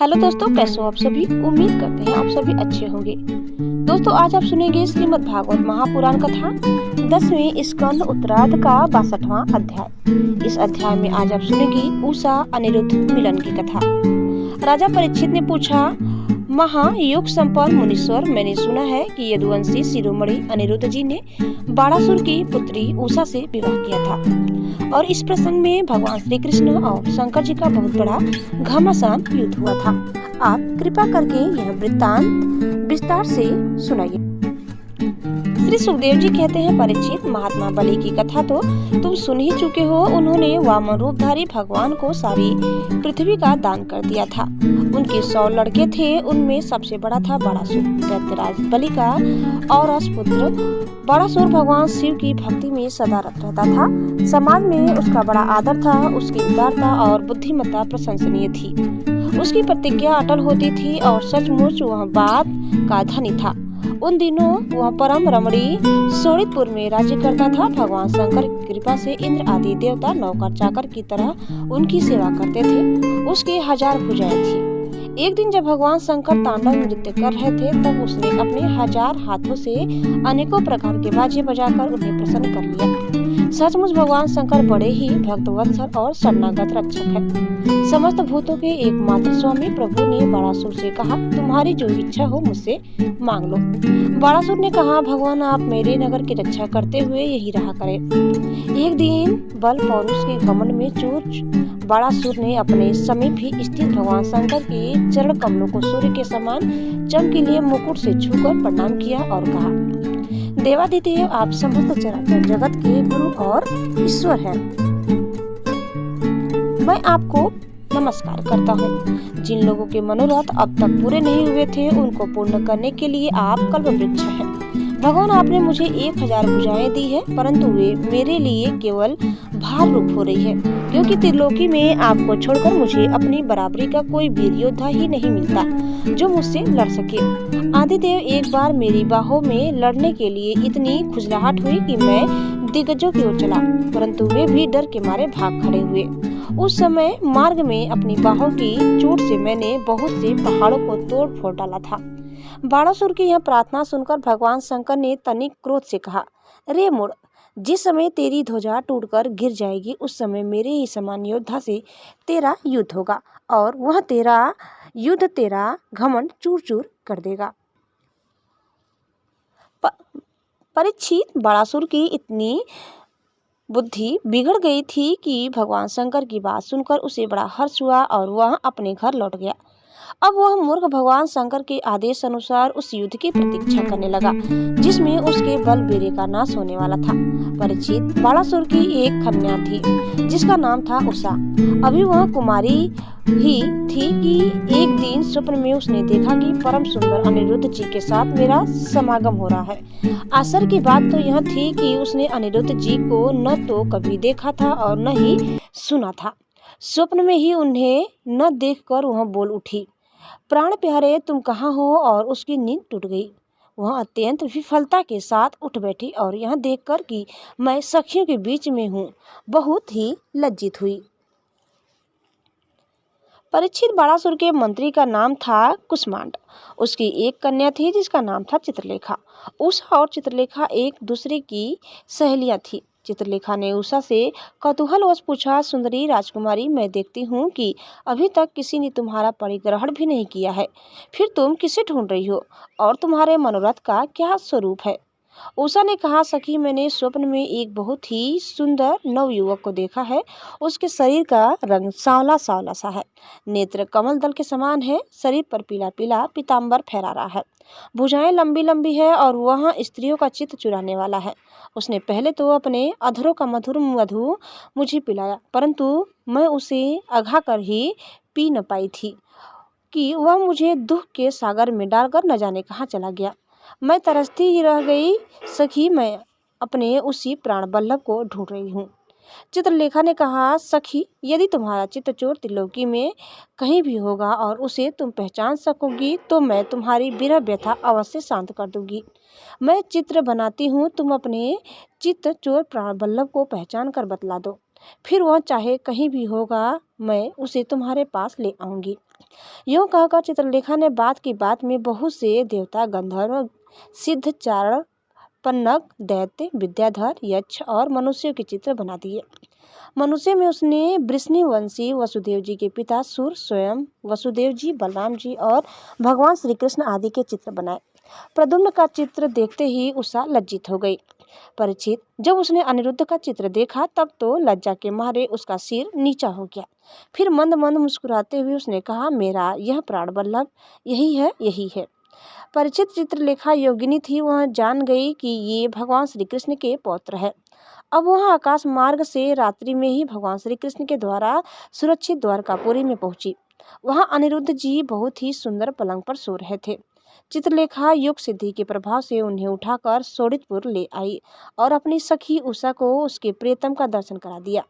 Hello दोस्तों, कैसे हो आप सभी। उम्मीद करते हैं आप सभी अच्छे होंगे। दोस्तों, आज आप सुनेंगे श्रीमद् भागवत महापुराण कथा 10वें स्कंद उत्तरार्ध का 62वां अध्याय। इस अध्याय में आज आप सुनेंगे उषा अनिरुद्ध मिलन की कथा। राजा परीक्षित ने पूछा, महायोग संपन्न मुनीश्वर, मैंने सुना है कि यदुवंशी शिरोमणि अनिरुद्ध जी ने बाणासुर की पुत्री उषा से विवाह किया था और इस प्रसंग में भगवान श्री कृष्ण और शंकर जी का बहुत बड़ा घमासान युद्ध हुआ था। आप कृपा करके यह वृत्तांत विस्तार से सुनाइए। श्री सुखदेव जी कहते हैं, परीक्षित, महात्मा बलि की कथा तो तुम सुन ही चुके हो। उन्होंने वामन रूपधारी भगवान को सारी पृथ्वी का दान कर दिया था। उनके 100 लड़के थे, उनमें सबसे बड़ा था बाणासुर, दैत्यराज बलि का औरस पुत्र। बाणासुर भगवान शिव की भक्ति में सदा रत रहता था। समाज में उसका बड़ा आदर था। उसकी उदारता और बुद्धिमत्ता प्रशंसनीय थी। उसकी प्रतिज्ञा अटल होती थी और सचमुच वह बात का धनी था। उन दिनों वह परम रमणीय शोणितपुर में राज्य करता था। भगवान शंकर की कृपा से इंद्र आदि देवता नौकर चाकर की तरह उनकी सेवा करते थे। उसकी 1000 भुजाएं थी। एक दिन जब भगवान शंकर तांडव नृत्य कर रहे थे, तब उसने अपने 1000 हाथों से अनेकों प्रकार के बाजे बजाकर उन्हें प्रसन्न कर लिया। सचमुच भगवान शंकर बड़े ही भक्तवत्सल और शरणागत रक्षक है। समस्त भूतों के एकमात्र स्वामी प्रभु ने बाणासुर से कहा, तुम्हारी जो इच्छा हो मुझसे मांग लो। बाणासुर ने कहा, भगवान आप मेरे नगर की रक्षा करते हुए यही रहा करें। एक दिन बल पौरुष के घमंड में चूर बाणासुर ने अपने समीप ही स्थित भगवान शंकर के चरण कमलों को सूर्य के समान चमकीले मुकुट से छूकर प्रणाम किया और कहा, देवादिदेव, आप समस्त चराचर जगत के गुरु और ईश्वर हैं। मैं आपको नमस्कार करता हूँ। जिन लोगों के मनोरथ अब तक पूरे नहीं हुए थे, उनको पूर्ण करने के लिए आप कल्पवृक्ष हैं। भगवान, आपने मुझे 1000 भुजाएं दी है, परंतु वे मेरे लिए केवल भार रूप हो रही है, क्योंकि त्रिलोकी में आपको छोड़कर मुझे अपनी बराबरी का कोई वीर योद्धा ही नहीं मिलता जो मुझसे लड़ सके। आदिदेव, एक बार मेरी बाहों में लड़ने के लिए इतनी खुजलाहट हुई कि मैं दिग्गजों की ओर चला, परंतु वे भी डर के मारे भाग खड़े हुए। उस समय मार्ग में अपनी बाहों की चोट से मैंने बहुत से पहाड़ों को तोड़ फोड़ डाला था। बाणासुर की यह प्रार्थना सुनकर भगवान शंकर ने तनिक क्रोध से कहा, रे मूढ़, जिस समय तेरी ध्वजा टूटकर गिर जाएगी, उस समय मेरे ही समान योद्धा से तेरा युद्ध होगा और वह तेरा घमंड चूर चूर कर देगा। परीक्षित, बाणासुर की इतनी बुद्धि बिगड़ गई थी कि भगवान शंकर की बात सुनकर उसे बड़ा हर्ष हुआ और वह अपने घर लौट गया। अब वह मूर्ख भगवान शंकर के आदेश अनुसार उस युद्ध की प्रतीक्षा करने लगा, जिसमें उसके बलबीर का नाश होने वाला था। परीक्षित, बाणासुर की एक कन्या थी जिसका नाम था उषा। अभी वह कुमारी ही थी कि एक दिन स्वप्न में उसने देखा कि परम सुंदर अनिरुद्ध जी के साथ मेरा समागम हो रहा है। आश्चर्य की बात तो यह थी कि उसने अनिरुद्ध जी को न तो कभी देखा था और न ही सुना था। स्वप्न में ही उन्हें न देखकर वह बोल उठी, प्राण प्यारे, तुम कहाँ हो। और उसकी नींद टूट गई। वह अत्यंत विफलता के साथ उठ बैठी और यह देखकर कि मैं सखियों के बीच में हूँ, बहुत ही लज्जित हुई। परीक्षित, बाणासुर के मंत्री का नाम था कुष्मांड। उसकी एक कन्या थी जिसका नाम था चित्रलेखा। उषा और चित्रलेखा एक दूसरे की सहेलियां थी। चित्रलेखा ने उषा से कौतूहलवश पूछा, सुंदरी राजकुमारी, मैं देखती हूँ कि अभी तक किसी ने तुम्हारा परिग्रहण भी नहीं किया है, फिर तुम किसे ढूंढ रही हो और तुम्हारे मनोरथ का क्या स्वरूप है। उषा ने कहा, सखी, मैंने स्वप्न में एक बहुत ही सुंदर नवयुवक को देखा है। उसके शरीर का रंग सांवला सांवला सा है, नेत्र कमल दल के समान है, शरीर पर पीला पीला पीताम्बर फहरा रहा है, भुजाएं लंबी लंबी है और वह स्त्रियों का चित्त चुराने वाला है। उसने पहले तो अपने अधरों का मधुर मधु मुझे पिलाया, परंतु मैं उसे अघा कर ही पी न पाई थी कि वह मुझे दुख के सागर में डालकर न जाने कहाँ चला गया। मैं तरसती ही रह गई। सखी, मैं अपने उसी प्राण बल्लभ को ढूंढ रही हूँ। चित्रलेखा ने कहा, सखी, यदि तुम्हारा चित्तचोर त्रिलोकी में कहीं भी होगा और उसे तुम पहचान सकोगी, तो मैं तुम्हारी विरह व्यथा अवश्य शांत कर दूंगी। मैं चित्र बनाती हूँ, तुम अपने चित्तचोर प्राण बल्लभ को पहचान कर बतला दो, फिर वह चाहे कहीं भी होगा, मैं उसे तुम्हारे पास ले आऊंगी। यूं कहकर चित्रलेखा ने बात की बात में बहुत से देवता, गंधर्व, सिद्ध, चारण, पन्नग, दैत्य, विद्याधर, यक्ष और मनुष्यों के चित्र बना दिए। मनुष्य में उसने वृष्णिवंशी वसुदेव जी के पिता सूर, स्वयं वसुदेव जी, बलराम जी और भगवान श्री कृष्ण आदि के चित्र बनाए। प्रद्युम्न का चित्र देखते ही उषा लज्जित हो गई। परीक्षित जब उसने अनिरुद्ध का चित्र देखा तब तो लज्जा के मारे उसका सिर नीचा हो गया। फिर मंद मंद मुस्कुराते हुए उसने कहा, मेरा यह प्राण वल्लभ यही है, यही है। परिचित चित्रलेखा योगिनी थी, वह जान गई कि ये भगवान श्री कृष्ण के पौत्र है। अब वह आकाश मार्ग से रात्रि में ही भगवान श्री कृष्ण के द्वारा सुरक्षित द्वारकापुरी में पहुंची। वहां अनिरुद्ध जी बहुत ही सुंदर पलंग पर सो रहे थे। चित्रलेखा योग सिद्धि के प्रभाव से उन्हें उठाकर शोणितपुर ले आई और अपनी सखी उषा को उसके प्रियतम का दर्शन करा दिया।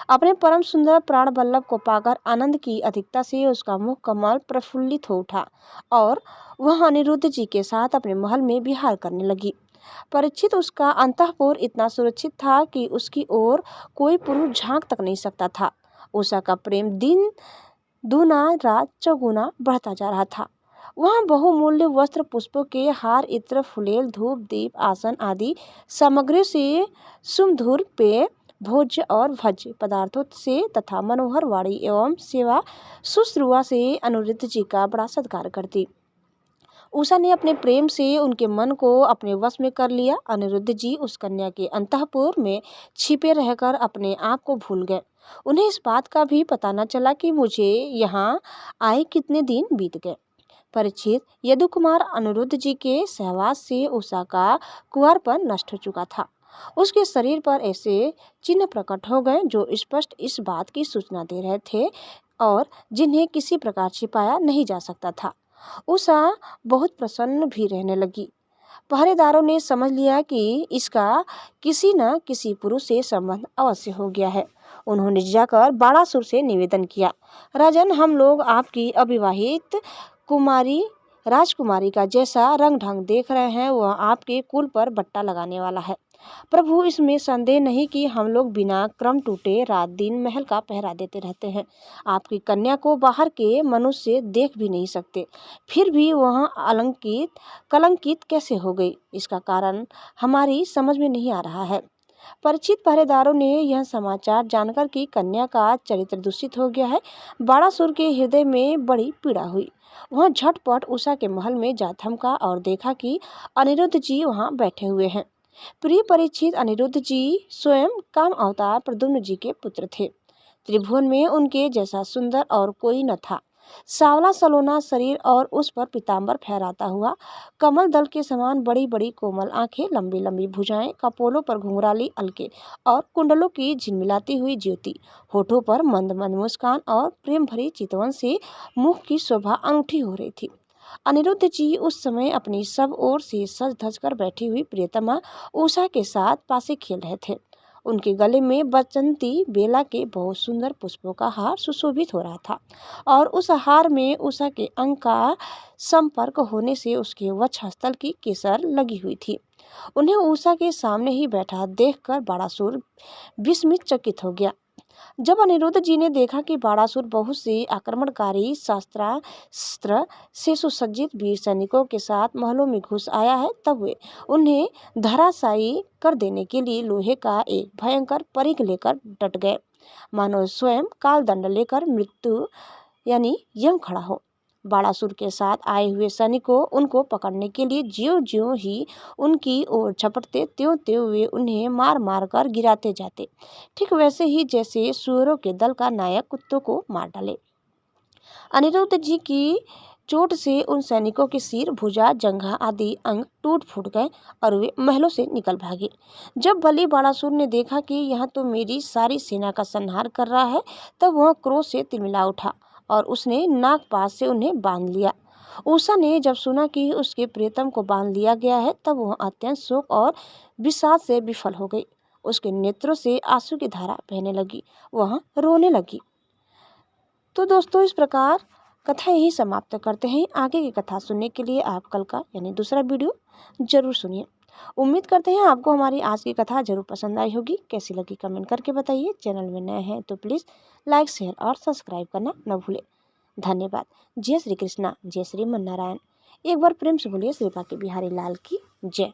अपने परम सुंदर प्राण वल्लभ को पाकर आनंद की अधिकता से उसका मुख कमल प्रफुल्लित हो उठा और वह अनिरुद्ध जी के साथ अपने महल में विहार करने लगी। परीक्षित उसका अंतःपुर इतना सुरक्षित था कि उसकी ओर कोई पुरुष झांक तक नहीं सकता था। उषा का प्रेम दिन दूना रात चौगुना बढ़ता जा रहा था। वहाँ बहुमूल्य वस्त्र, पुष्पों के हार, इत्र, फुलेल, धूप, दीप, आसन आदि सामग्रियों से सुमधुर पेय, भोज्य और भज्य पदार्थों से तथा मनोहर वाणी एवं सेवा शुश्रूषा से अनिरुद्ध जी का बड़ा सत्कार करती। उषा ने अपने प्रेम से उनके मन को अपने वश में कर लिया। अनिरुद्ध जी उस कन्या के अंतःपुर में छिपे रहकर अपने आप को भूल गए। उन्हें इस बात का भी पता न चला कि मुझे यहाँ आए कितने दिन बीत गए। परीक्षित यदु कुमार अनिरुद्ध जी के सहवास से उषा का कुंवारपन नष्ट हो चुका था। उसके शरीर पर ऐसे चिन्ह प्रकट हो गए जो स्पष्ट इस बात की सूचना दे रहे थे और जिन्हें किसी प्रकार छिपाया नहीं जा सकता था। उषा बहुत प्रसन्न भी रहने लगी। पहरेदारों ने समझ लिया कि इसका किसी न किसी पुरुष से संबंध अवश्य हो गया है। उन्होंने जाकर बाणासुर से निवेदन किया, राजन, हम लोग आपकी अविवाहित कुमारी राजकुमारी का जैसा रंग ढंग देख रहे हैं वह आपके कुल पर बट्टा लगाने वाला है। प्रभु, इसमें संदेह नहीं कि हम लोग बिना क्रम टूटे रात दिन महल का पहरा देते रहते हैं। आपकी कन्या को बाहर के मनुष्य देख भी नहीं सकते, फिर भी वह कलंकित कैसे हो गई, इसका कारण हमारी समझ में नहीं आ रहा है। परिचित पहरेदारों ने यह समाचार जानकर कि कन्या का चरित्र दूषित हो गया है, बाणासुर के हृदय में बड़ी पीड़ा हुई। वह झटपट उषा के महल में जा थमका और देखा कि अनिरुद्ध जी वहां बैठे हुए हैं। प्रिय परीक्षित, अनिरुद्ध जी स्वयं काम अवतार प्रद्युम्न जी के पुत्र थे। त्रिभुवन में उनके जैसा सुंदर और कोई न था। सांवला सलोना शरीर और उस पर पीताम्बर फहराता हुआ कमल दल के समान बड़ी बड़ी कोमल आंखें, लंबी लंबी भुजाएं, कपोलों पर घुंघराली अलके और कुंडलों की झिलमिलाती हुई ज्योति, होठों पर मंद मंद मुस्कान और प्रेम भरी चितवन से मुख की शोभा अनूठी हो रही थी। अनिरुद्ध जी उस समय अपनी सब ओर से सज धज कर बैठी हुई प्रियतमा उषा के साथ पासे खेल रहे थे। उनके गले में बसंती बेला के बहुत सुंदर पुष्पों का हार सुशोभित हो रहा था और उस हार में उषा के अंग का संपर्क होने से उसके वक्षस्थल की केसर लगी हुई थी। उन्हें उषा के सामने ही बैठा देखकर बाणासुर विस्मित चकित हो गया। जब अनिरुद्ध जी ने देखा कि बाणासुर बहुत से आक्रमणकारी शस्त्रास्त्र से सुसज्जित वीर सैनिकों के साथ महलों में घुस आया है, तब वे उन्हें धराशायी कर देने के लिए लोहे का एक भयंकर परिघ लेकर डट गए, मानो स्वयं कालदंड लेकर मृत्यु यानी यम खड़ा हो। बाणासुर के साथ आए हुए सैनिकों उनको पकड़ने के लिए ज्यों ज्यों ही उनकी ओर झपटते त्यों त्यों वे उन्हें मार मार कर गिराते जाते, ठीक वैसे ही जैसे सुअरों के दल का नायक कुत्तों को मार डाले। अनिरुद्ध जी की चोट से उन सैनिकों के सिर, भुजा, जंघा आदि अंग टूट फूट गए और वे महलों से निकल भागे। जब बलि बाणासुर ने देखा कि यह तो मेरी सारी सेना का संहार कर रहा है, तब वह क्रोध से तिलमिला उठा और उसने नागपाश से उन्हें बांध लिया। उषा ने जब सुना कि उसके प्रियतम को बांध लिया गया है, तब वह अत्यंत शोक और विषाद से विफल हो गई। उसके नेत्रों से आंसू की धारा बहने लगी, वह रोने लगी। तो दोस्तों, इस प्रकार कथा यही समाप्त करते हैं। आगे की कथा सुनने के लिए आप कल का यानी दूसरा वीडियो जरूर सुनिए। उम्मीद करते हैं आपको हमारी आज की कथा जरूर पसंद आई होगी। कैसी लगी कमेंट करके बताइए। चैनल में नए हैं तो प्लीज़ लाइक, शेयर और सब्सक्राइब करना न भूलें। धन्यवाद। जय श्री कृष्णा, जय श्री मन नारायण। एक बार प्रेम से बोलिए श्री बांके बिहारी लाल की जय।